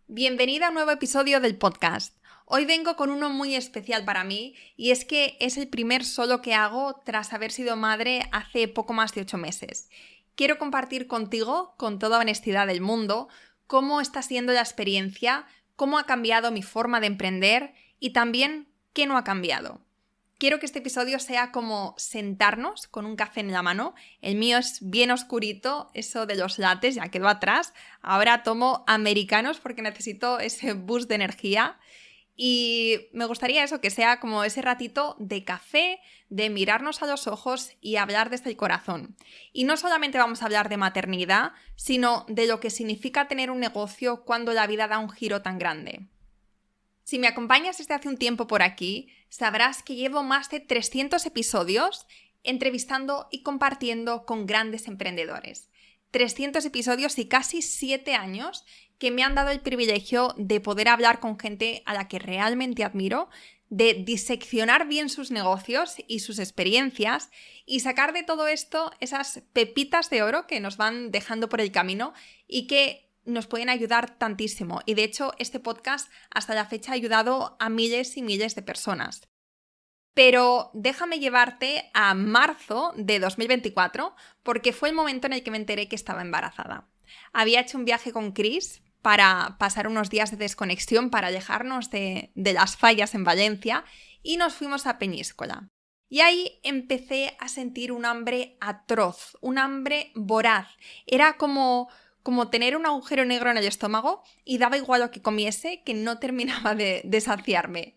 Bienvenida a un nuevo episodio del podcast. Hoy vengo con uno muy especial para mí y es que es el primer solo que hago tras haber sido madre hace poco más de 8 meses. Quiero compartir contigo, con toda honestidad del mundo, cómo está siendo la experiencia, cómo ha cambiado mi forma de emprender y también qué no ha cambiado. Quiero que este episodio sea como sentarnos con un café en la mano. El mío es bien oscurito, eso de los lattes ya quedó atrás. Ahora tomo americanos porque necesito ese boost de energía. Y me gustaría eso, que sea como ese ratito de café, de mirarnos a los ojos y hablar desde el corazón. Y no solamente vamos a hablar de maternidad, sino de lo que significa tener un negocio cuando la vida da un giro tan grande. Si me acompañas desde hace un tiempo por aquí, sabrás que llevo más de 300 episodios entrevistando y compartiendo con grandes emprendedores. 300 episodios y casi 7 años que me han dado el privilegio de poder hablar con gente a la que realmente admiro, de diseccionar bien sus negocios y sus experiencias y sacar de todo esto esas pepitas de oro que nos van dejando por el camino y que nos pueden ayudar tantísimo. Y de hecho, este podcast hasta la fecha ha ayudado a miles y miles de personas. Pero déjame llevarte a marzo de 2024 porque fue el momento en el que me enteré que estaba embarazada. Había hecho un viaje con Chris para pasar unos días de desconexión, para alejarnos de las fallas en Valencia y nos fuimos a Peñíscola. Y ahí empecé a sentir un hambre atroz, un hambre voraz. Era como tener un agujero negro en el estómago y daba igual lo que comiese, que no terminaba de saciarme.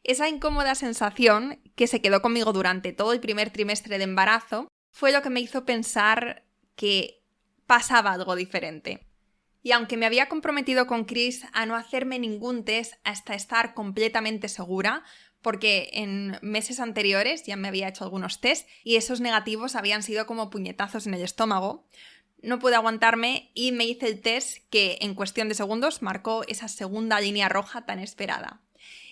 Esa incómoda sensación que se quedó conmigo durante todo el primer trimestre de embarazo fue lo que me hizo pensar que pasaba algo diferente. Y aunque me había comprometido con Chris a no hacerme ningún test hasta estar completamente segura, porque en meses anteriores ya me había hecho algunos test y esos negativos habían sido como puñetazos en el estómago, no pude aguantarme y me hice el test que en cuestión de segundos marcó esa segunda línea roja tan esperada.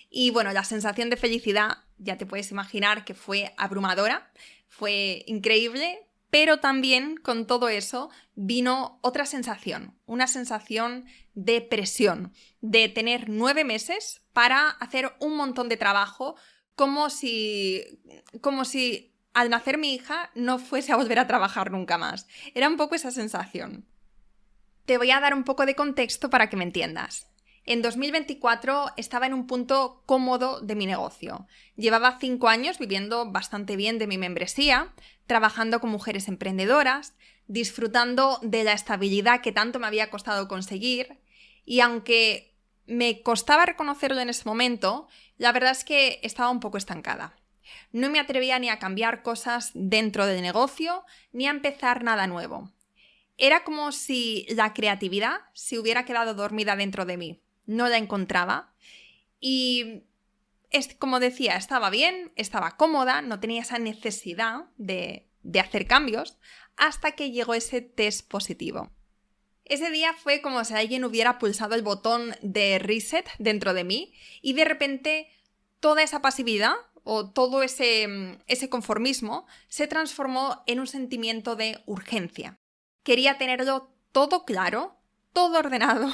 Y bueno, la sensación de felicidad, ya te puedes imaginar que fue abrumadora, fue increíble, pero también con todo eso vino otra sensación, una sensación de presión, de tener 9 meses para hacer un montón de trabajo, como si al nacer mi hija no fuese a volver a trabajar nunca más. Era un poco esa sensación. Te voy a dar un poco de contexto para que me entiendas. En 2024 estaba en un punto cómodo de mi negocio. Llevaba 5 años viviendo bastante bien de mi membresía, trabajando con mujeres emprendedoras, disfrutando de la estabilidad que tanto me había costado conseguir, y aunque me costaba reconocerlo en ese momento, la verdad es que estaba un poco estancada. No me atrevía ni a cambiar cosas dentro del negocio, ni a empezar nada nuevo. Era como si la creatividad se hubiera quedado dormida dentro de mí. No la encontraba y, como decía, estaba bien, estaba cómoda, no tenía esa necesidad de hacer cambios hasta que llegó ese test positivo. Ese día fue como si alguien hubiera pulsado el botón de reset dentro de mí y de repente toda esa pasividad o todo ese conformismo se transformó en un sentimiento de urgencia. Quería tenerlo todo claro, todo ordenado,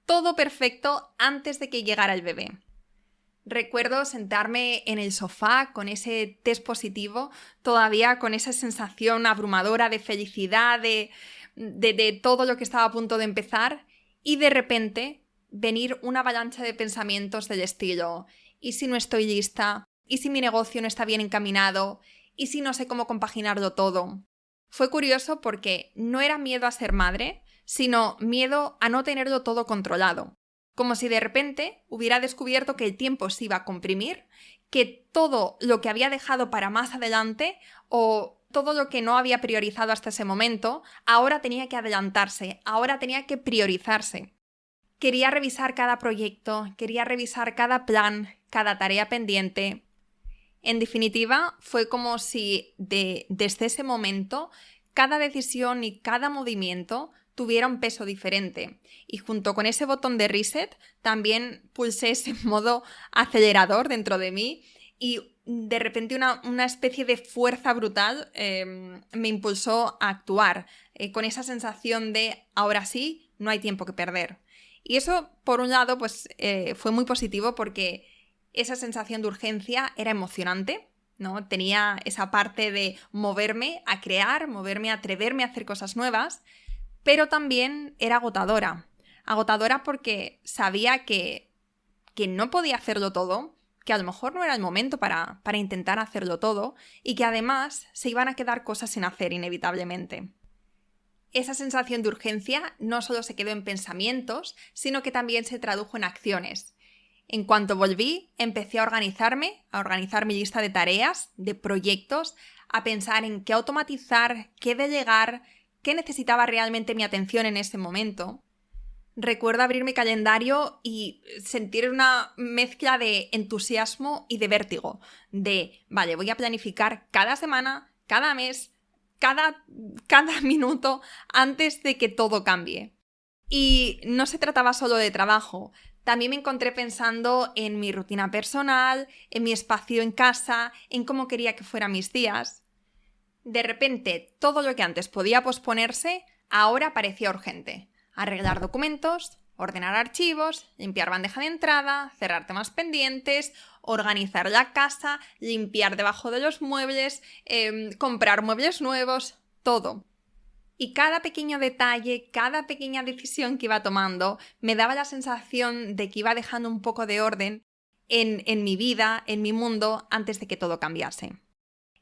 todo perfecto antes de que llegara el bebé. Recuerdo sentarme en el sofá con ese test positivo, todavía con esa sensación abrumadora de felicidad, de todo lo que estaba a punto de empezar, y de repente venir una avalancha de pensamientos del estilo: ¿y si no estoy lista? ¿Y si mi negocio no está bien encaminado? ¿Y si no sé cómo compaginarlo todo? Fue curioso porque no era miedo a ser madre, sino miedo a no tenerlo todo controlado. Como si de repente hubiera descubierto que el tiempo se iba a comprimir, que todo lo que había dejado para más adelante o todo lo que no había priorizado hasta ese momento, ahora tenía que adelantarse, ahora tenía que priorizarse. Quería revisar cada proyecto, quería revisar cada plan, cada tarea pendiente. En definitiva, fue como si desde ese momento cada decisión y cada movimiento tuviera un peso diferente. Y junto con ese botón de reset, también pulsé ese modo acelerador dentro de mí y de repente una especie de fuerza brutal me impulsó a actuar con esa sensación de ahora sí, no hay tiempo que perder. Y eso, por un lado, fue muy positivo porque esa sensación de urgencia era emocionante, ¿no? Tenía esa parte de moverme a crear, moverme a atreverme a hacer cosas nuevas, pero también era agotadora. Agotadora porque sabía que no podía hacerlo todo, que a lo mejor no era el momento para intentar hacerlo todo y que además se iban a quedar cosas sin hacer inevitablemente. Esa sensación de urgencia no solo se quedó en pensamientos, sino que también se tradujo en acciones. En cuanto volví, empecé a organizar mi lista de tareas, de proyectos, a pensar en qué automatizar, qué delegar, qué necesitaba realmente mi atención en ese momento. Recuerdo abrir mi calendario y sentir una mezcla de entusiasmo y de vértigo. Vale, voy a planificar cada semana, cada mes, cada minuto antes de que todo cambie. Y no se trataba solo de trabajo. También me encontré pensando en mi rutina personal, en mi espacio en casa, en cómo quería que fueran mis días. De repente, todo lo que antes podía posponerse, ahora parecía urgente. Arreglar documentos, ordenar archivos, limpiar bandeja de entrada, cerrar temas pendientes, organizar la casa, limpiar debajo de los muebles, comprar muebles nuevos, todo. Y cada pequeño detalle, cada pequeña decisión que iba tomando me daba la sensación de que iba dejando un poco de orden en mi vida, en mi mundo, antes de que todo cambiase.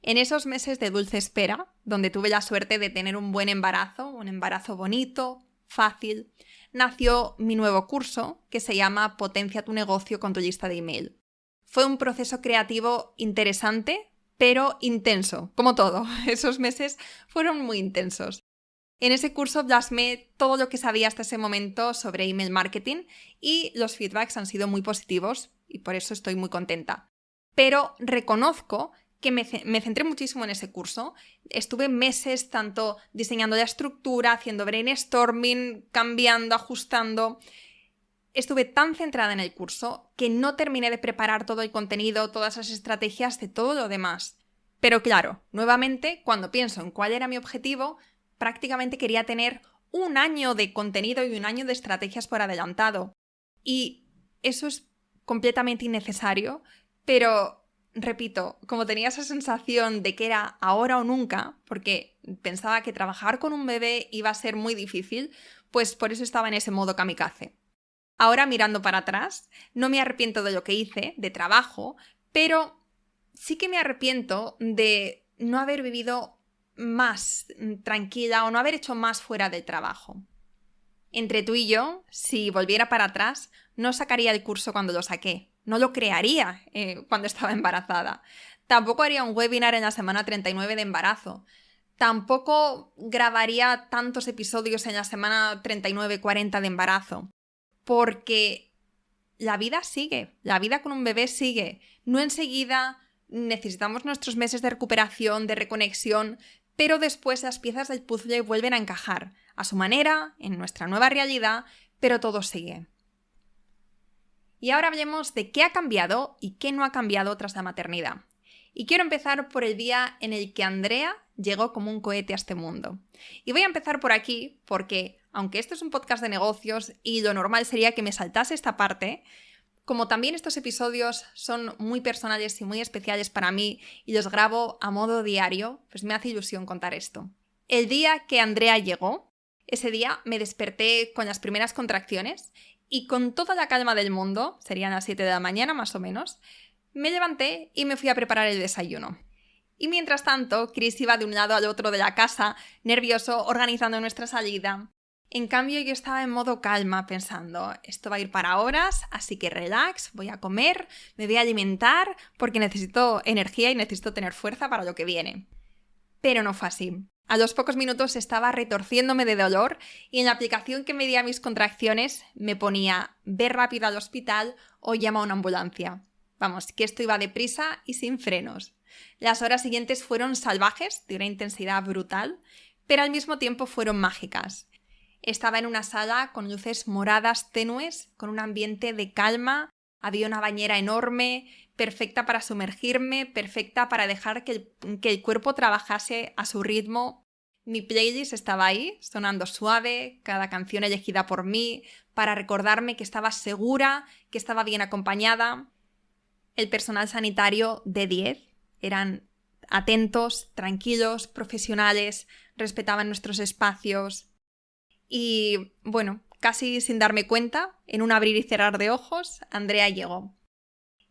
En esos meses de dulce espera, donde tuve la suerte de tener un buen embarazo, un embarazo bonito, fácil, nació mi nuevo curso que se llama Potencia tu negocio con tu lista de email. Fue un proceso creativo interesante, pero intenso, como todo. Esos meses fueron muy intensos. En ese curso plasmé todo lo que sabía hasta ese momento sobre email marketing y los feedbacks han sido muy positivos y por eso estoy muy contenta. Pero reconozco que me centré muchísimo en ese curso. Estuve meses tanto diseñando la estructura, haciendo brainstorming, cambiando, ajustando. Estuve tan centrada en el curso que no terminé de preparar todo el contenido, todas las estrategias de todo lo demás. Pero claro, nuevamente, cuando pienso en cuál era mi objetivo, prácticamente quería tener un año de contenido y un año de estrategias por adelantado. Y eso es completamente innecesario, pero repito, como tenía esa sensación de que era ahora o nunca, porque pensaba que trabajar con un bebé iba a ser muy difícil, pues por eso estaba en ese modo kamikaze. Ahora mirando para atrás, no me arrepiento de lo que hice, de trabajo, pero sí que me arrepiento de no haber vivido más tranquila o no haber hecho más fuera del trabajo. Entre tú y yo, si volviera para atrás, no sacaría el curso cuando lo saqué. No lo crearía cuando estaba embarazada. Tampoco haría un webinar en la semana 39 de embarazo. Tampoco grabaría tantos episodios en la semana 39-40 de embarazo. Porque la vida sigue, la vida con un bebé sigue. No enseguida, necesitamos nuestros meses de recuperación, de reconexión, pero después las piezas del puzzle vuelven a encajar, a su manera, en nuestra nueva realidad, pero todo sigue. Y ahora hablemos de qué ha cambiado y qué no ha cambiado tras la maternidad. Y quiero empezar por el día en el que Andrea llegó como un cohete a este mundo. Y voy a empezar por aquí porque, aunque esto es un podcast de negocios y lo normal sería que me saltase esta parte, como también estos episodios son muy personales y muy especiales para mí y los grabo a modo diario, pues me hace ilusión contar esto. El día que Andrea llegó, ese día me desperté con las primeras contracciones y con toda la calma del mundo, serían las 7 de la mañana más o menos, me levanté y me fui a preparar el desayuno. Y mientras tanto, Chris iba de un lado al otro de la casa, nervioso, organizando nuestra salida. En cambio, yo estaba en modo calma, pensando, esto va a ir para horas, así que relax, voy a comer, me voy a alimentar, porque necesito energía y necesito tener fuerza para lo que viene. Pero no fue así. A los pocos minutos estaba retorciéndome de dolor y en la aplicación que medía mis contracciones me ponía ve rápido al hospital o llama a una ambulancia. Vamos, que esto iba deprisa y sin frenos. Las horas siguientes fueron salvajes, de una intensidad brutal, pero al mismo tiempo fueron mágicas. Estaba en una sala con luces moradas tenues, con un ambiente de calma, había una bañera enorme, perfecta para sumergirme, perfecta para dejar que el cuerpo trabajase a su ritmo. Mi playlist estaba ahí, sonando suave, cada canción elegida por mí, para recordarme que estaba segura, que estaba bien acompañada. El personal sanitario de 10 eran atentos, tranquilos, profesionales, respetaban nuestros espacios. Y bueno, casi sin darme cuenta, en un abrir y cerrar de ojos, Andrea llegó.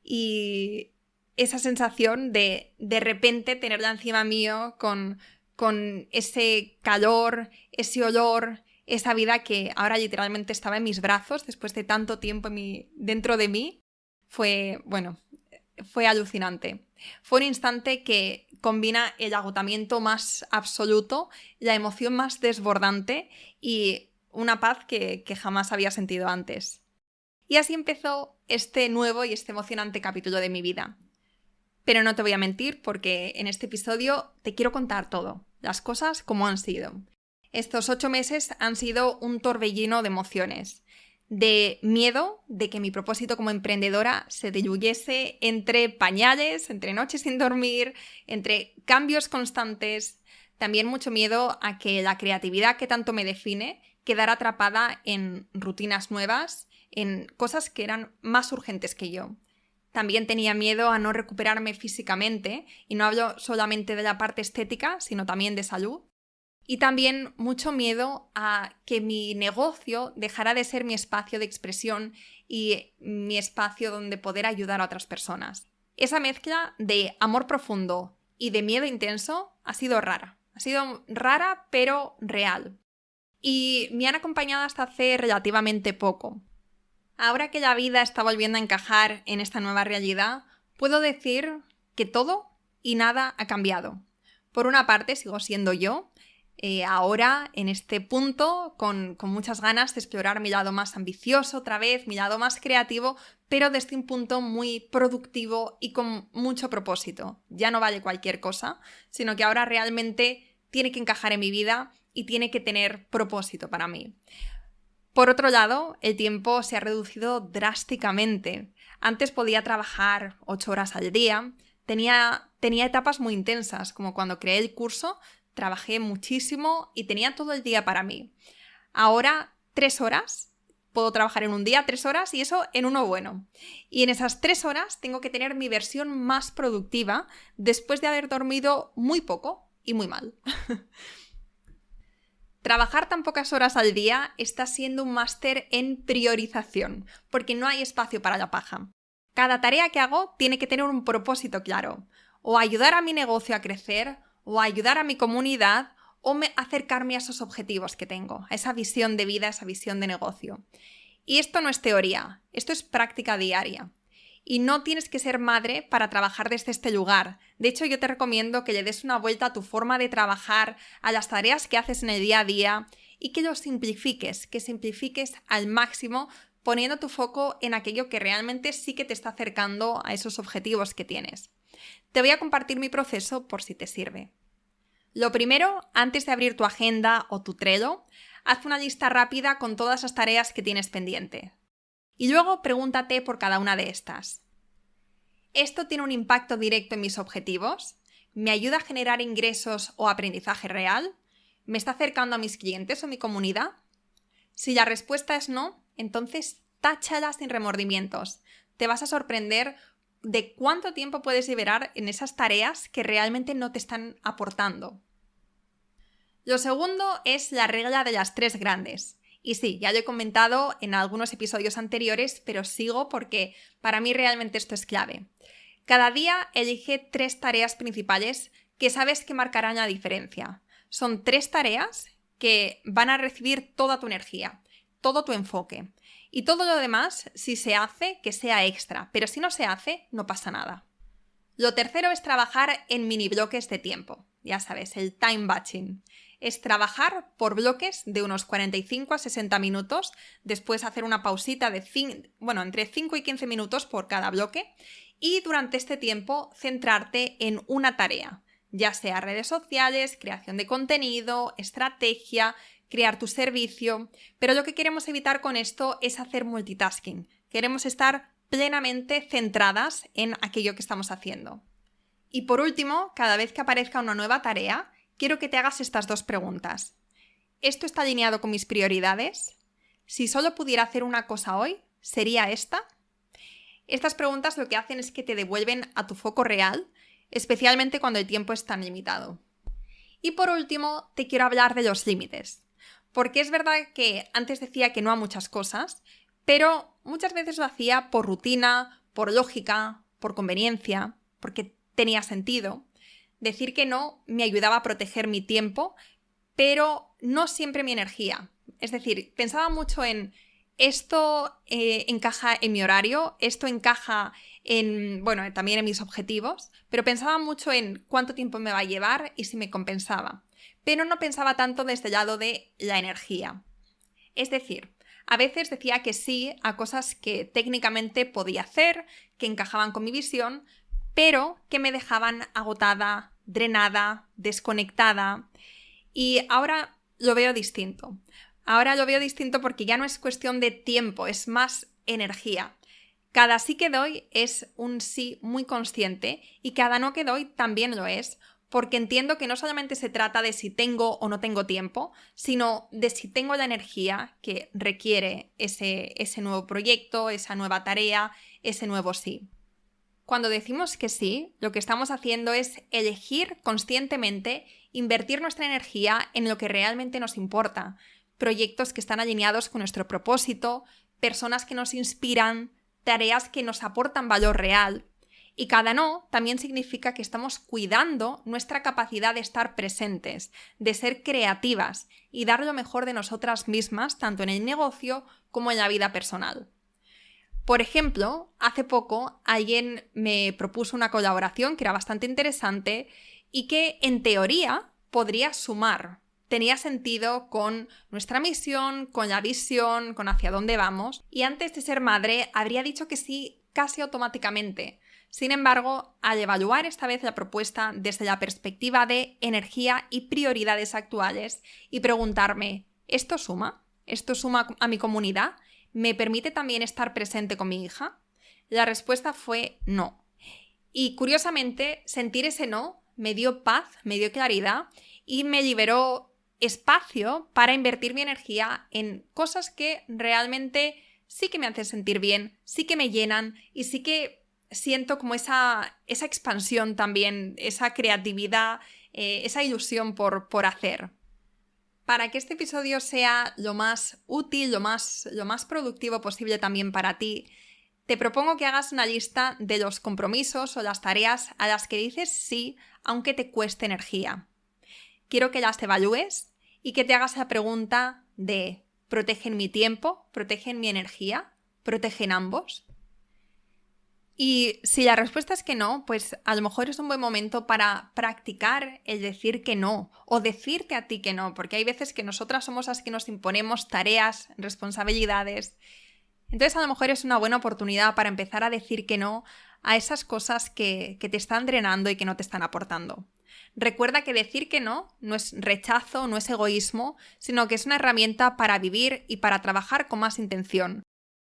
Y esa sensación de repente tenerla encima mío con ese calor, ese olor, esa vida que ahora literalmente estaba en mis brazos después de tanto tiempo dentro de mí, fue alucinante. Fue un instante que combina el agotamiento más absoluto, la emoción más desbordante y una paz que jamás había sentido antes. Y así empezó este nuevo y este emocionante capítulo de mi vida. Pero no te voy a mentir porque en este episodio te quiero contar todo, las cosas como han sido. Estos 8 meses han sido un torbellino de emociones, de miedo de que mi propósito como emprendedora se diluyese entre pañales, entre noches sin dormir, entre cambios constantes. También mucho miedo a que la creatividad que tanto me define quedara atrapada en rutinas nuevas, en cosas que eran más urgentes que yo. También tenía miedo a no recuperarme físicamente, y no hablo solamente de la parte estética, sino también de salud. Y también mucho miedo a que mi negocio dejara de ser mi espacio de expresión y mi espacio donde poder ayudar a otras personas. Esa mezcla de amor profundo y de miedo intenso ha sido rara. Ha sido rara pero real. Y me han acompañado hasta hace relativamente poco. Ahora que la vida está volviendo a encajar en esta nueva realidad, puedo decir que todo y nada ha cambiado. Por una parte, sigo siendo yo, ahora en este punto, con muchas ganas de explorar mi lado más ambicioso otra vez, mi lado más creativo, pero desde un punto muy productivo y con mucho propósito. Ya no vale cualquier cosa, sino que ahora realmente tiene que encajar en mi vida y tiene que tener propósito para mí. Por otro lado, el tiempo se ha reducido drásticamente. Antes podía trabajar 8 horas al día, tenía etapas muy intensas, como cuando creé el curso, trabajé muchísimo y tenía todo el día para mí. Ahora, 3 horas, puedo trabajar en un día 3 horas y eso en uno bueno. Y en esas 3 horas tengo que tener mi versión más productiva después de haber dormido muy poco y muy mal. Trabajar tan pocas horas al día está siendo un máster en priorización, porque no hay espacio para la paja. Cada tarea que hago tiene que tener un propósito claro, o ayudar a mi negocio a crecer, o ayudar a mi comunidad, o acercarme a esos objetivos que tengo, a esa visión de vida, a esa visión de negocio. Y esto no es teoría, esto es práctica diaria. Y no tienes que ser madre para trabajar desde este lugar. De hecho, yo te recomiendo que le des una vuelta a tu forma de trabajar, a las tareas que haces en el día a día y que que simplifiques al máximo poniendo tu foco en aquello que realmente sí que te está acercando a esos objetivos que tienes. Te voy a compartir mi proceso por si te sirve. Lo primero, antes de abrir tu agenda o tu Trello, haz una lista rápida con todas las tareas que tienes pendiente. Y luego pregúntate por cada una de estas. ¿Esto tiene un impacto directo en mis objetivos? ¿Me ayuda a generar ingresos o aprendizaje real? ¿Me está acercando a mis clientes o mi comunidad? Si la respuesta es no, entonces táchala sin remordimientos. Te vas a sorprender de cuánto tiempo puedes liberar en esas tareas que realmente no te están aportando. Lo segundo es la regla de las 3 grandes. Y sí, ya lo he comentado en algunos episodios anteriores, pero sigo porque para mí realmente esto es clave. Cada día elige 3 tareas principales que sabes que marcarán la diferencia. Son 3 tareas que van a recibir toda tu energía, todo tu enfoque. Y todo lo demás, si se hace, que sea extra, pero si no se hace, no pasa nada. Lo tercero es trabajar en mini bloques de tiempo. Ya sabes, el time batching. Es trabajar por bloques de unos 45 a 60 minutos, después hacer una pausita de entre 5 y 15 minutos por cada bloque y durante este tiempo centrarte en una tarea, ya sea redes sociales, creación de contenido, estrategia, crear tu servicio, pero lo que queremos evitar con esto es hacer multitasking. Queremos estar plenamente centradas en aquello que estamos haciendo. Y por último, cada vez que aparezca una nueva tarea, quiero que te hagas estas dos preguntas. ¿Esto está alineado con mis prioridades? Si solo pudiera hacer una cosa hoy, ¿sería esta? Estas preguntas lo que hacen es que te devuelven a tu foco real, especialmente cuando el tiempo es tan limitado. Y por último, te quiero hablar de los límites. Porque es verdad que antes decía que no a muchas cosas, pero muchas veces lo hacía por rutina, por lógica, por conveniencia, porque tenía sentido. Decir que no me ayudaba a proteger mi tiempo, pero no siempre mi energía. Es decir, pensaba mucho en esto encaja en mi horario, esto encaja también en mis objetivos, pero pensaba mucho en cuánto tiempo me va a llevar y si me compensaba. Pero no pensaba tanto desde el lado de la energía. Es decir, a veces decía que sí a cosas que técnicamente podía hacer, que encajaban con mi visión, pero que me dejaban agotada, drenada, desconectada. Y ahora lo veo distinto. Ahora lo veo distinto porque ya no es cuestión de tiempo, es más energía. Cada sí que doy es un sí muy consciente y cada no que doy también lo es, porque entiendo que no solamente se trata de si tengo o no tengo tiempo, sino de si tengo la energía que requiere ese nuevo proyecto, esa nueva tarea, ese nuevo sí. Cuando decimos que sí, lo que estamos haciendo es elegir conscientemente invertir nuestra energía en lo que realmente nos importa, proyectos que están alineados con nuestro propósito, personas que nos inspiran, tareas que nos aportan valor real. Y cada no también significa que estamos cuidando nuestra capacidad de estar presentes, de ser creativas y dar lo mejor de nosotras mismas, tanto en el negocio como en la vida personal. Por ejemplo, hace poco alguien me propuso una colaboración que era bastante interesante y que en teoría podría sumar. Tenía sentido con nuestra misión, con la visión, con hacia dónde vamos. Y antes de ser madre habría dicho que sí casi automáticamente. Sin embargo, al evaluar esta vez la propuesta desde la perspectiva de energía y prioridades actuales y preguntarme, ¿esto suma? ¿Esto suma a mi comunidad? ¿Me permite también estar presente con mi hija? La respuesta fue no. Y curiosamente, sentir ese no me dio paz, me dio claridad y me liberó espacio para invertir mi energía en cosas que realmente sí que me hacen sentir bien, sí que me llenan y sí que siento como esa expansión también, esa creatividad, esa ilusión por hacer. Para que este episodio sea lo más útil, lo más productivo posible también para ti, te propongo que hagas una lista de los compromisos o las tareas a las que dices sí, aunque te cueste energía. Quiero que las evalúes y que te hagas la pregunta de ¿protegen mi tiempo? ¿Protegen mi energía? ¿Protegen ambos? Y si la respuesta es que no, pues a lo mejor es un buen momento para practicar el decir que no o decirte a ti que no, porque hay veces que nosotras somos las que nos imponemos tareas, responsabilidades. Entonces a lo mejor es una buena oportunidad para empezar a decir que no a esas cosas que te están drenando y que no te están aportando. Recuerda que decir que no es rechazo, no es egoísmo, sino que es una herramienta para vivir y para trabajar con más intención.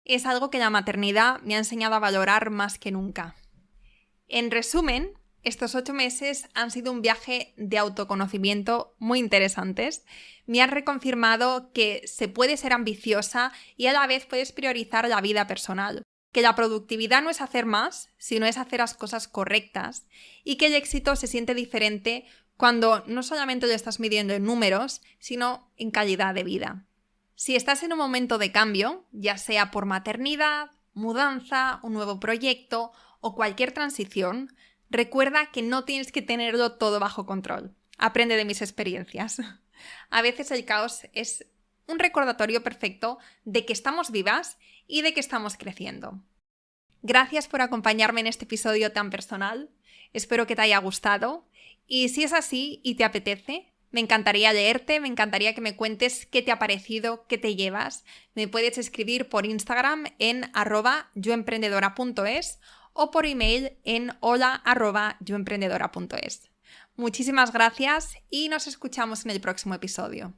Es algo que la maternidad me ha enseñado a valorar más que nunca. En resumen, estos 8 meses han sido un viaje de autoconocimiento muy interesantes. Me han reconfirmado que se puede ser ambiciosa y a la vez puedes priorizar la vida personal. Que la productividad no es hacer más, sino es hacer las cosas correctas. Y que el éxito se siente diferente cuando no solamente lo estás midiendo en números, sino en calidad de vida. Si estás en un momento de cambio, ya sea por maternidad, mudanza, un nuevo proyecto o cualquier transición, recuerda que no tienes que tenerlo todo bajo control. Aprende de mis experiencias. A veces el caos es un recordatorio perfecto de que estamos vivas y de que estamos creciendo. Gracias por acompañarme en este episodio tan personal. Espero que te haya gustado. Y si es así y te apetece, me encantaría leerte, me encantaría que me cuentes qué te ha parecido, qué te llevas. Me puedes escribir por Instagram en @yoemprendedora.es o por email en hola@yoemprendedora.es. Muchísimas gracias y nos escuchamos en el próximo episodio.